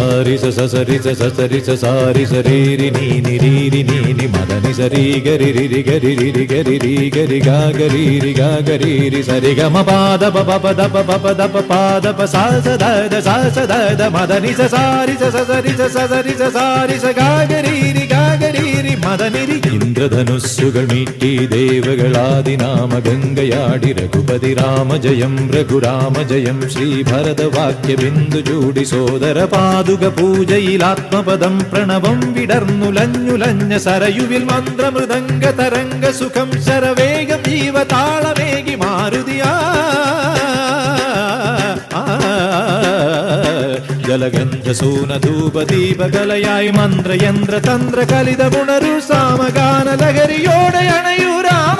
സാരി സസരി സസരി സാരി സരീരി നീനി രീരി നീനി മദനി സരി ഗരി രി ഗരി രി ഗരി രി ഗരി ഗാ ഗരി രി ഗാ ഗരി രി സരി ഗമ പാദ പ പ ദ പ പ ദ പ പാദ പ സാ സ ദ ദ മദനി സസാരി സസരി സസരി സാരി സ ഗാ ഗരി രി ഗാ ഗരി രി മദനി രി ഇന്ദ്രധനുസ്സുകൾ മീട്ടി ദേവകളാദിനാമ ഗംഗയാടി രഘുപതി രാമ ജയം രഘുരാമ ജയം ശ്രീ ഭരതവാക്യ ബിന്ദു ചൂടി സോദര പാതുക പൂജയിൽ ആത്മപദം പ്രണവം വിടർന്നുലഞ്ഞുലഞ്ഞ സരയുവിൽ മന്ത്രമൃദംഗ തരംഗ സുഖം ശരവേഗം ജീവതാളമേകി മാരുതിയാ ജലഗന്ധസൂനധൂപദീപകലയായി മന്ത്രയന്ത്ര തന്ത്ര കലിതമുണരു സാമഗാന ലഹരിയോടെ അണയൂ രാമ.